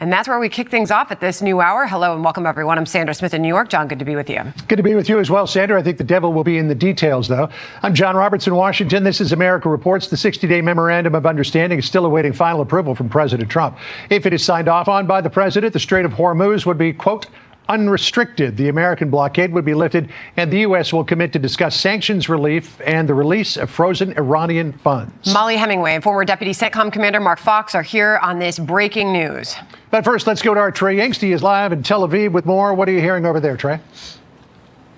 And that's where we kick things off at this new hour. Hello and welcome, everyone. I'm Sandra Smith in New York. John, good to be with you. Good to be with you as well, Sandra. I think the devil will be in the details, though. I'm John Roberts in Washington. This is America Reports. The 60-day memorandum of understanding is still awaiting final approval from President Trump. If it is signed off on by the president, the Strait of Hormuz would be, quote, unrestricted. The American blockade would be lifted, and the U.S. will commit to discuss sanctions relief and the release of frozen Iranian funds. Mollie Hemingway and former Deputy CENTCOM Commander Mark Fox are here on this breaking news. But first, let's go to our Trey Yingst. He is live in Tel Aviv with more. What are you hearing over there, Trey?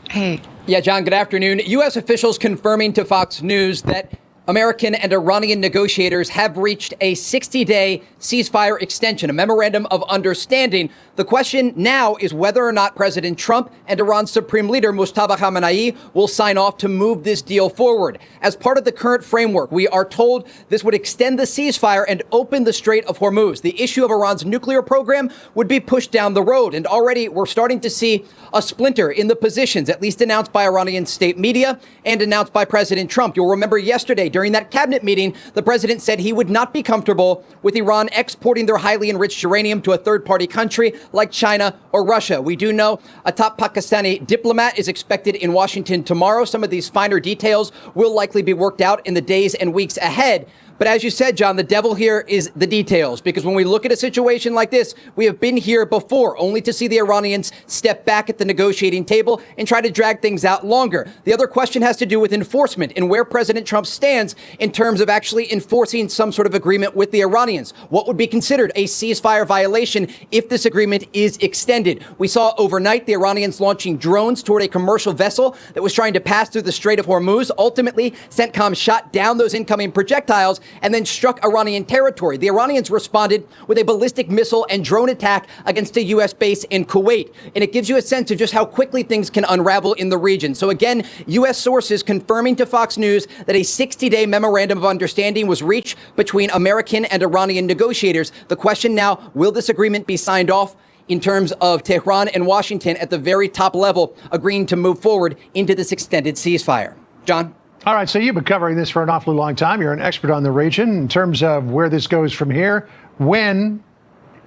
Hey. Yeah, John, good afternoon. U.S. officials confirming to Fox News that American and Iranian negotiators have reached a 60-day ceasefire extension, a memorandum of understanding. The question now is whether or not President Trump and Iran's Supreme Leader Mustafa Khamenei will sign off to move this deal forward. As part of the current framework, we are told this would extend the ceasefire and open the Strait of Hormuz. The issue of Iran's nuclear program would be pushed down the road. And already we're starting to see a splinter in the positions, at least announced by Iranian state media and announced by President Trump. You'll remember yesterday during that cabinet meeting, the president said he would not be comfortable with Iran exporting their highly enriched uranium to a third-party country like China or Russia. We do know a top Pakistani diplomat is expected in Washington tomorrow. Some of these finer details will likely be worked out in the days and weeks ahead. But as you said, John, the devil here is the details, because when we look at a situation like this, we have been here before, only to see the Iranians step back at the negotiating table and try to drag things out longer. The other question has to do with enforcement and where President Trump stands in terms of actually enforcing some sort of agreement with the Iranians. What would be considered a ceasefire violation if this agreement is extended? We saw overnight the Iranians launching drones toward a commercial vessel that was trying to pass through the Strait of Hormuz. Ultimately, CENTCOM shot down those incoming projectiles and then struck Iranian territory. The Iranians responded with a ballistic missile and drone attack against a U.S. base in Kuwait. And it gives you a sense of just how quickly things can unravel in the region. So again, U.S. sources confirming to Fox News that a 60-day memorandum of understanding was reached between American and Iranian negotiators. The question now, will this agreement be signed off in terms of Tehran and Washington at the very top level agreeing to move forward into this extended ceasefire? John? All right, so you've been covering this for an awfully long time. You're an expert on the region. In terms of where this goes from here, when,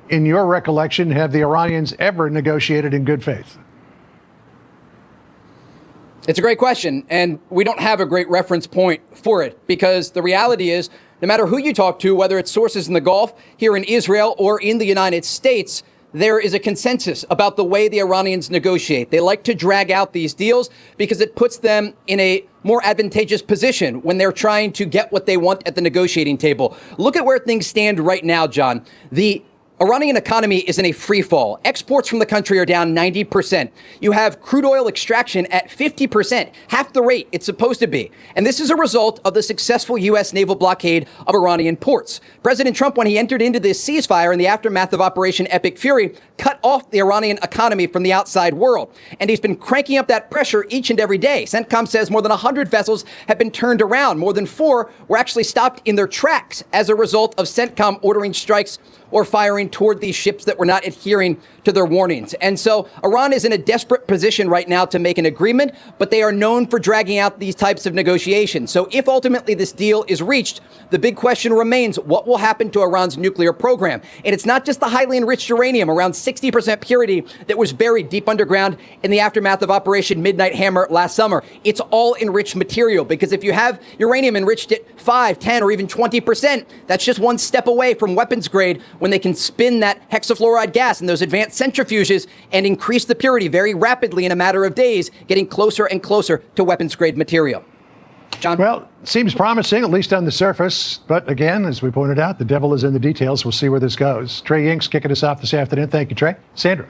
in your recollection, have the Iranians ever negotiated in good faith? It's a great question, and we don't have a great reference point for it, because the reality is, no matter who you talk to, whether it's sources in the Gulf, here in Israel, or in the United States, there is a consensus about the way the Iranians negotiate. They like to drag out these deals because it puts them in a more advantageous position when they're trying to get what they want at the negotiating table. Look at where things stand right now, John. The Iranian economy is in a free fall. Exports from the country are down 90%. You have crude oil extraction at 50%, half the rate it's supposed to be. And this is a result of the successful U.S. naval blockade of Iranian ports. President Trump, when he entered into this ceasefire in the aftermath of Operation Epic Fury, cut off the Iranian economy from the outside world. And he's been cranking up that pressure each and every day. CENTCOM says more than 100 vessels have been turned around. More than 4 were actually stopped in their tracks as a result of CENTCOM ordering strikes or firing toward these ships that were not adhering to their warnings. And so Iran is in a desperate position right now to make an agreement, but they are known for dragging out these types of negotiations. So if ultimately this deal is reached, the big question remains, what will happen to Iran's nuclear program? And it's not just the highly enriched uranium, around 60% purity, that was buried deep underground in the aftermath of Operation Midnight Hammer last summer. It's all enriched material, because if you have uranium enriched at 5, 10, or even 20%, that's just one step away from weapons grade, when they can spin that hexafluoride gas in those advanced centrifuges and increase the purity very rapidly in a matter of days, getting closer and closer to weapons grade material. John? Well, seems promising, at least on the surface. But again, as we pointed out, the devil is in the details. We'll see where this goes. Trey Yingst kicking us off this afternoon. Thank you, Trey. Sandra.